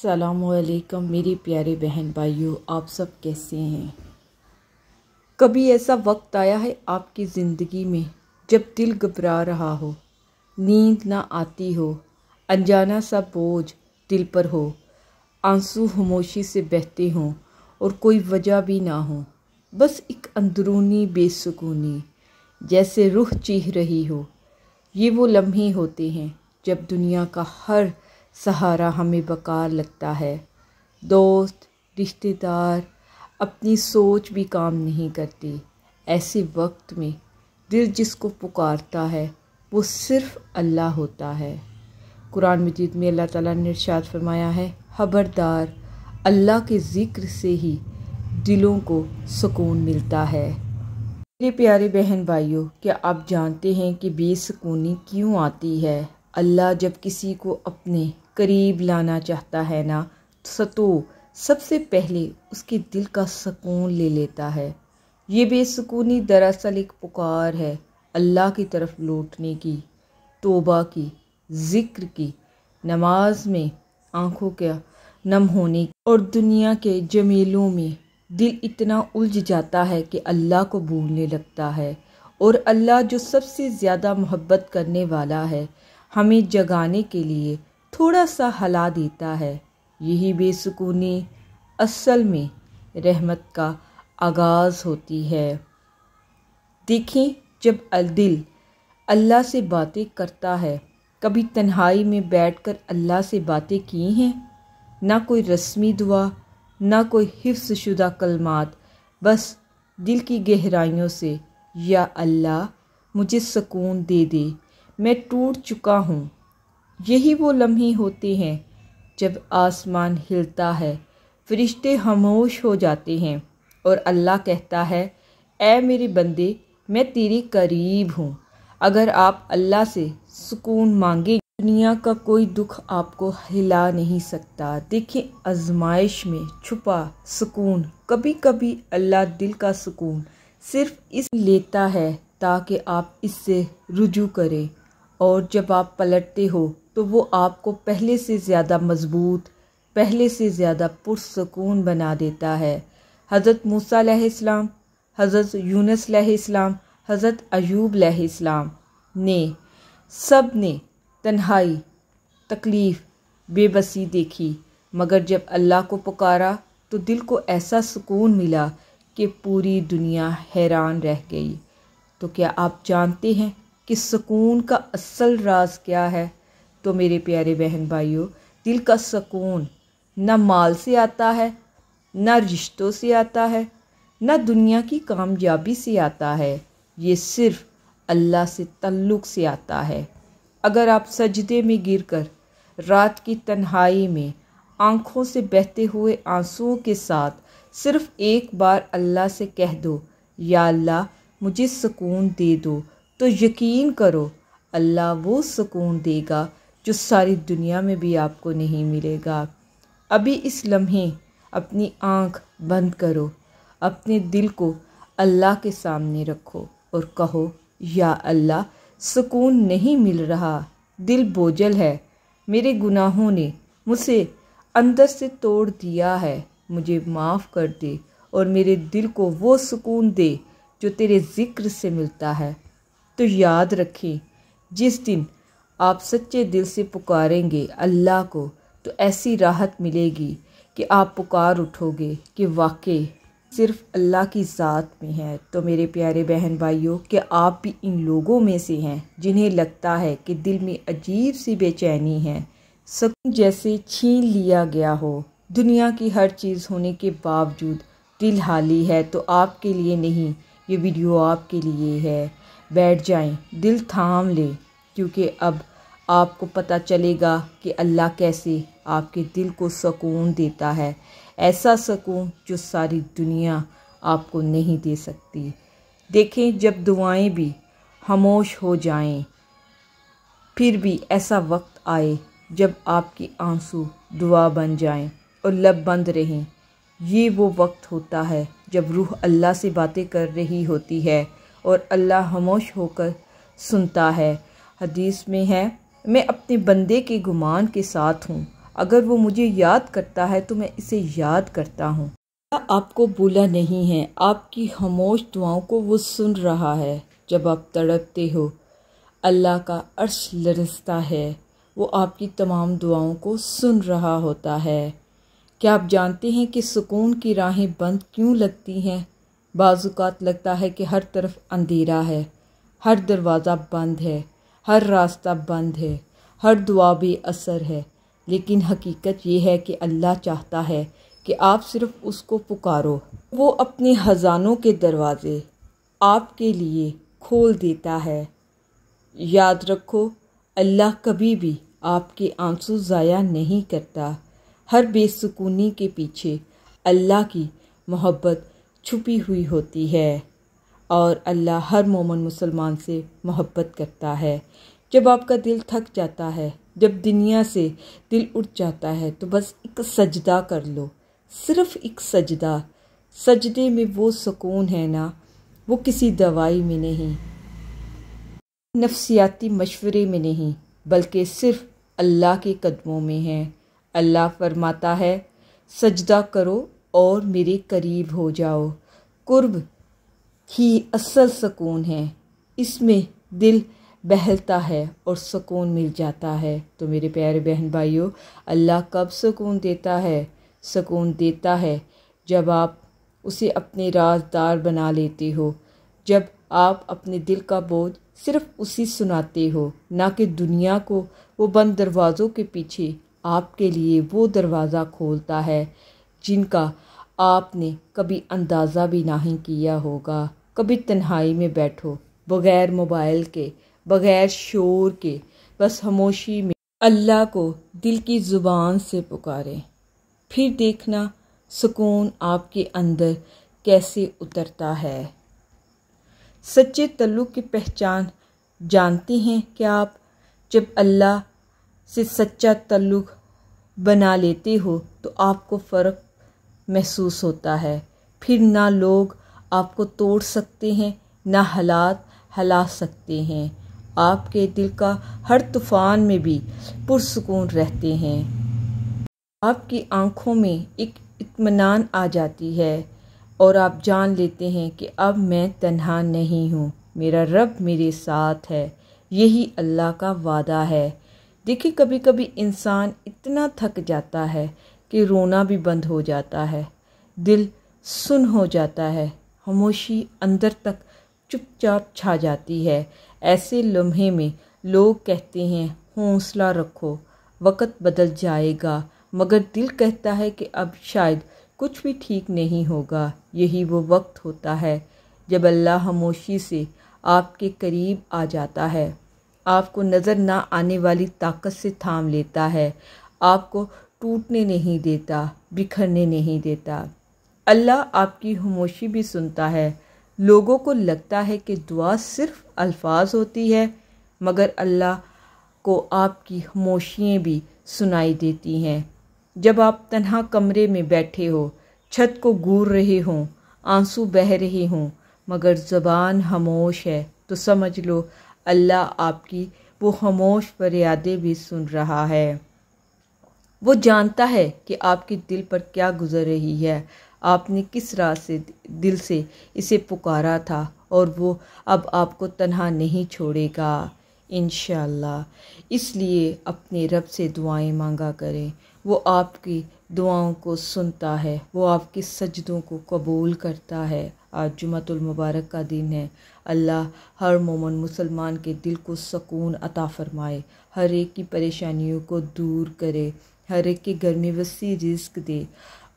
अस्सलामुअलैकुम मेरे प्यारे बहन भाइयों, आप सब कैसे हैं। कभी ऐसा वक्त आया है आपकी ज़िंदगी में जब दिल घबरा रहा हो, नींद ना आती हो, अनजाना सा बोझ दिल पर हो, आंसू खामोशी से बहते हों और कोई वजह भी ना हो, बस एक अंदरूनी बेसुकूनी जैसे रूह चीख रही हो। ये वो लम्हे होते हैं जब दुनिया का हर सहारा हमें बेकार लगता है। दोस्त, रिश्तेदार, अपनी सोच भी काम नहीं करती। ऐसे वक्त में दिल जिसको पुकारता है वो सिर्फ अल्लाह होता है। कुरान मजीद में अल्लाह ताला ने इरशाद फरमाया है, खबरदार, अल्लाह के ज़िक्र से ही दिलों को सुकून मिलता है। मेरे प्यारे बहन भाइयों, क्या आप जानते हैं कि बेसुकूनी क्यों आती है? अल्लाह जब किसी को अपने करीब लाना चाहता है ना, तो सबसे पहले उसके दिल का सुकून ले लेता है। ये बेसुकूनी दरअसल एक पुकार है अल्लाह की तरफ लौटने की, तौबा की, ज़िक्र की, नमाज में आंखों के नम होने की। और दुनिया के जमीलों में दिल इतना उलझ जाता है कि अल्लाह को भूलने लगता है। और अल्लाह जो सबसे ज़्यादा मोहब्बत करने वाला है, हमें जगाने के लिए थोड़ा सा हिला देता है। यही बेसुकूनी असल में रहमत का आगाज़ होती है। देखें, जब दिल अल्लाह से बातें करता है, कभी तन्हाई में बैठकर अल्लाह से बातें की हैं? ना कोई रस्मी दुआ, ना कोई हिफ्ज़ शुदा कलमात, बस दिल की गहराइयों से, या अल्लाह मुझे सुकून दे दे, मैं टूट चुका हूँ। यही वो लम्हे होते हैं जब आसमान हिलता है, फरिश्ते खामोश हो जाते हैं और अल्लाह कहता है, ऐ मेरे बंदे, मैं तेरे करीब हूँ। अगर आप अल्लाह से सुकून मांगे, दुनिया का कोई दुख आपको हिला नहीं सकता। देखिए, आजमाइश में छुपा सुकून, कभी कभी अल्लाह दिल का सुकून सिर्फ इस लेता है ताकि आप इससे रुजू करें, और जब आप पलटते हो तो वो आपको पहले से ज़्यादा मजबूत, पहले से ज़्यादा पुरसुकून बना देता है। हज़रत मूसा अलैहिस्सलाम, हज़रत यूनुस अलैहिस्सलाम, हज़रत अयूब अलैहिस्सलाम ने सब ने तन्हाई, तकलीफ़, बेबसी देखी, मगर जब अल्लाह को पुकारा तो दिल को ऐसा सुकून मिला कि पूरी दुनिया हैरान रह गई। तो क्या आप जानते हैं कि सुकून का असल राज क्या है? तो मेरे प्यारे बहन भाइयों, दिल का सुकून ना माल से आता है, ना रिश्तों से आता है, ना दुनिया की कामयाबी से आता है। ये सिर्फ अल्लाह से ताल्लुक़ से आता है। अगर आप सजदे में गिरकर रात की तन्हाई में आँखों से बहते हुए आंसुओं के साथ सिर्फ एक बार अल्लाह से कह दो, या अल्लाह मुझे सुकून दे दो, तो यकीन करो अल्लाह वो सुकून देगा जो सारी दुनिया में भी आपको नहीं मिलेगा। अभी इस लम्हे अपनी आँख बंद करो, अपने दिल को अल्लाह के सामने रखो और कहो, या अल्लाह सुकून नहीं मिल रहा, दिल बोझल है, मेरे गुनाहों ने मुझे अंदर से तोड़ दिया है, मुझे माफ़ कर दे और मेरे दिल को वो सुकून दे जो तेरे ज़िक्र से मिलता है। तो याद रखें, जिस दिन आप सच्चे दिल से पुकारेंगे अल्लाह को, तो ऐसी राहत मिलेगी कि आप पुकार उठोगे कि वाकई सिर्फ अल्लाह की ज़ात में है। तो मेरे प्यारे बहन भाइयों, क्या आप भी इन लोगों में से हैं जिन्हें लगता है कि दिल में अजीब सी बेचैनी है, सुकून जैसे छीन लिया गया हो? दुनिया की हर चीज़ होने के बावजूद दिल खाली है, तो आपके लिए नहीं, ये वीडियो आपके लिए है। बैठ जाएं, दिल थाम लें, क्योंकि अब आपको पता चलेगा कि अल्लाह कैसे आपके दिल को सुकून देता है। ऐसा सुकून जो सारी दुनिया आपको नहीं दे सकती। देखें, जब दुआएं भी खामोश हो जाएं, फिर भी ऐसा वक्त आए जब आपकी आंसू दुआ बन जाएं और लब बंद रहें। ये वो वक्त होता है जब रूह अल्लाह से बातें कर रही होती है और अल्लाह खामोश होकर सुनता है। हदीस में है, मैं अपने बंदे के गुमान के साथ हूँ, अगर वो मुझे याद करता है तो मैं इसे याद करता हूँ। अल्लाह आपको भूला नहीं है, आपकी खामोश दुआओं को वो सुन रहा है। जब आप तड़पते हो अल्लाह का अर्श लरजता है, वो आपकी तमाम दुआओं को सुन रहा होता है। क्या आप जानते हैं कि सुकून की राहें बंद क्यों लगती हैं? बाज़ औक़ात लगता है कि हर तरफ अंधेरा है, हर दरवाज़ा बंद है, हर रास्ता बंद है, हर दुआ बेअसर है। लेकिन हकीकत ये है कि अल्लाह चाहता है कि आप सिर्फ उसको पुकारो। वो अपने ख़ज़ानों के दरवाज़े आपके लिए खोल देता है। याद रखो, अल्लाह कभी भी आपके आंसू ज़ाया नहीं करता। हर बेसुकूनी के पीछे अल्लाह की मोहब्बत छुपी हुई होती है और अल्लाह हर मोमिन मुसलमान से मोहब्बत करता है। जब आपका दिल थक जाता है, जब दुनिया से दिल उठ जाता है, तो बस एक सजदा कर लो, सिर्फ एक सजदा। सजदे में वो सुकून है ना, वो किसी दवाई में नहीं, नफ्सियाती मशवरे में नहीं, बल्कि सिर्फ अल्लाह के कदमों में है। अल्लाह फरमाता है, सजदा करो और मेरे करीब हो जाओ। कुर्ब ही असल सुकून है, इसमें दिल बहलता है और सुकून मिल जाता है। तो मेरे प्यारे बहन भाइयों, अल्लाह कब सुकून देता है? सुकून देता है जब आप उसे अपने राज़दार बना लेते हो, जब आप अपने दिल का बोझ सिर्फ उसी सुनाते हो, ना कि दुनिया को। वो बंद दरवाज़ों के पीछे आपके लिए वो दरवाज़ा खोलता है जिनका आपने कभी अंदाज़ा भी नहीं किया होगा। कभी तन्हाई में बैठो, बग़ैर मोबाइल के, बग़ैर शोर के, बस खामोशी में अल्लाह को दिल की ज़ुबान से पुकारें, फिर देखना सुकून आपके अंदर कैसे उतरता है। सच्चे तल्लुक़ की पहचान जानते हैं क्या आप? जब अल्लाह से सच्चा तल्लुक़ बना लेते हो तो आपको फ़र्क महसूस होता है। फिर ना लोग आपको तोड़ सकते हैं, ना हालात हिला सकते हैं। आपके दिल का हर तूफ़ान में भी पुरसुकून रहते हैं। आपकी आँखों में एक इत्मीनान आ जाती है और आप जान लेते हैं कि अब मैं तन्हा नहीं हूँ, मेरा रब मेरे साथ है। यही अल्लाह का वादा है। देखिए, कभी कभी इंसान इतना थक जाता है कि रोना भी बंद हो जाता है, दिल सुन हो जाता है, खामोशी अंदर तक चुपचाप छा जाती है। ऐसे लम्हे में लोग कहते हैं हौसला रखो, वक़्त बदल जाएगा, मगर दिल कहता है कि अब शायद कुछ भी ठीक नहीं होगा। यही वो वक्त होता है जब अल्लाह खामोशी से आपके करीब आ जाता है, आपको नज़र ना आने वाली ताकत से थाम लेता है, आपको टूटने नहीं देता, बिखरने नहीं देता। अल्लाह आपकी खामोशी भी सुनता है। लोगों को लगता है कि दुआ सिर्फ अल्फाज होती है, मगर अल्लाह को आपकी खामोशियाँ भी सुनाई देती हैं। जब आप तन्हा कमरे में बैठे हो, छत को घूर रहे हों, आंसू बह रहे हों, मगर ज़बान खामोश है, तो समझ लो अल्लाह आपकी वो खामोश फरियादें भी सुन रहा है। वो जानता है कि आपके दिल पर क्या गुजर रही है, आपने किस राह से दिल से इसे पुकारा था, और वो अब आपको तन्हा नहीं छोड़ेगा इंशाअल्लाह। इसलिए अपने रब से दुआएं मांगा करें, वो आपकी दुआओं को सुनता है, वो आपके सजदों को कबूल करता है। आज जुमातुल मुबारक का दिन है। अल्लाह हर मोमिन मुसलमान के दिल को सुकून अता फरमाए, हर एक की परेशानियों को दूर करे, हर एक के घर में वसी रिज़्क दे।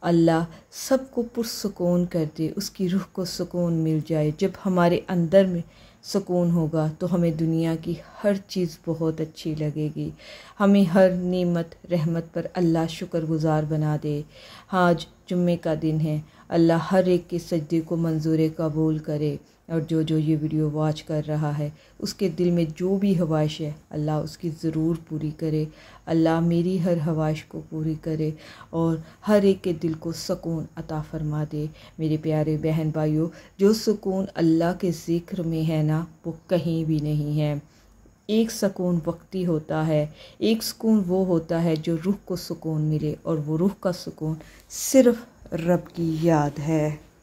अल्लाह सबको पुरसुकून कर दे, उसकी रूह को सुकून मिल जाए। जब हमारे अंदर में सुकून होगा तो हमें दुनिया की हर चीज़ बहुत अच्छी लगेगी। हमें हर नेमत रहमत पर अल्लाह शुक्रगुज़ार बना दे। आज जुम्मे का दिन है, अल्लाह हर एक के सजदे को मंजूर कबूल करे, और जो जो ये वीडियो वॉच कर रहा है उसके दिल में जो भी ख्वाहिश है अल्लाह उसकी ज़रूर पूरी करे। अल्लाह मेरी हर ख्वाहिश को पूरी करे और हर एक के दिल को सुकून अता फरमा दे। मेरे प्यारे बहन भाइयों, जो सुकून अल्लाह के ज़िक्र में है ना, वो कहीं भी नहीं है। एक सुकून वक्ती होता है, एक सुकून वो होता है जो रूह को सुकून मिले, और वो रूह का सुकून सिर्फ़ रब की याद है।